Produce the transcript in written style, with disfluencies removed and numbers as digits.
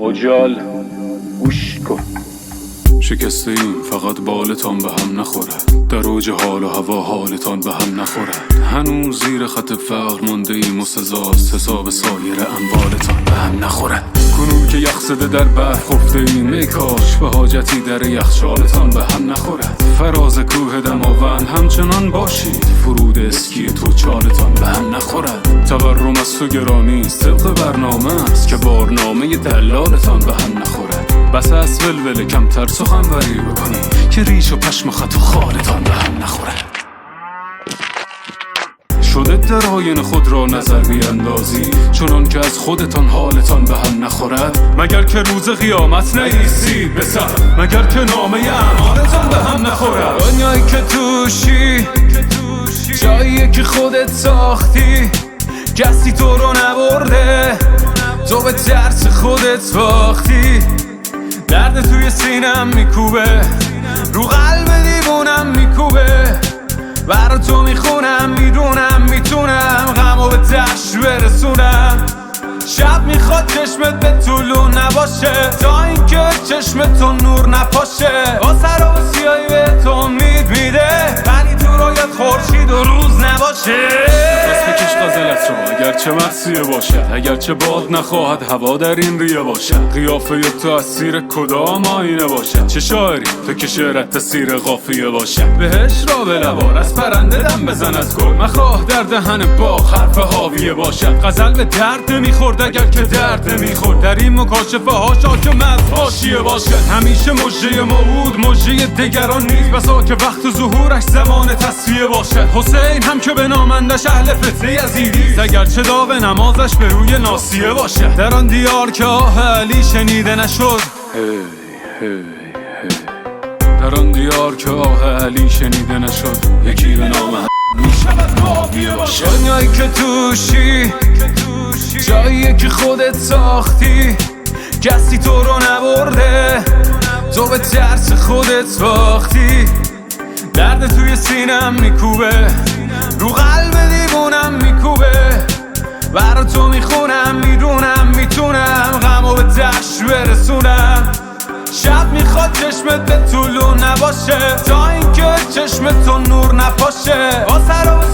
اجال گوش کن. شکسته ایم فقط بالتان به هم نخوره، در اوج حال و هوا حالتان به هم نخوره. هنوز زیر خط فقر مانده ایم و سزاست حساب سایر اموالتان به هم نخوره. کنون که یخ زده در برف خفته ایم، ای کاش به حاجتی در یخچالتان به هم نخوره. فراز کوه دماوند همچنان باشید، فرود اسکی تو چالتان به هم نخوره. تورم از تو گرانی است طبق برنامه است که بارنامه دلالتان به هم نخوره. بس از ولوله کمتر سخنوری بکنی که ریش و پشم و خط و خالتان به هم نخوره. شده در آینه خود را نظر بیندازی چنان که از خودتان حالتان به هم نخورد. مگر که روز قیامت نیستید به سر، مگر که نامه اعمالتان به هم نخورد. دنیایی که توشی جاییه که خودت ساختی، کسی تو رو نبرده، تو به ترس خودت باختی. درد توی سینم میکوبه، رو قلب دیوونم میکوبه. برا تو میخونم میدونم میتونم غمو به تهش برسونم. شب میخواد چشمت به طولو نباشه تا اینکه چشمت تو نور نپاشه. با سر و سیایی به تو امید میده ولی تو رویت خورشید و روز نباشه. دست بکش غزلت رو اگرچه مرسیه باشد، اگرچه باد نخواهد هوا در این ریه باشد. قیافه تو اسیر کدام آینه باشد، چه شاعری تو که شعرت تسیر قافیه باشد. بهش را به لبار از پرنده دم بزن از گل، مخراه در دهن باغ حرف حاویه باشد. غزل به درد نمیخورد اگر که درد نمیخورد، در این مکاشفه ها شاکم از حاشیه باشد. همیشه مژه موعود مژه دگران نیست، بسا که وقت ظهورش زمان تصفیه باشد. حسین هم که به نامندش اهل فتنه یزیدی، اگرچه داغ نمازش به روی ناسیه باشد. در آن دیار که آه علی شنیده نشد، در آن دیار که آه علی شنیده نشد، یکی به نام میشود معاویه باشد. دنیایی که توشی جاییه که خودت ساختی، کسی تو رو نبرده، تو به ترس خودت باختی. درد توی سینم میکوبه، رو قلب دیوونم میکوبه. برا تو میخونم میدونم میتونم غمو به تهش برسونم. شب میخواد چشمت به طولو نباشه تا اینکه چشمت تو نور نپاشه. با سر و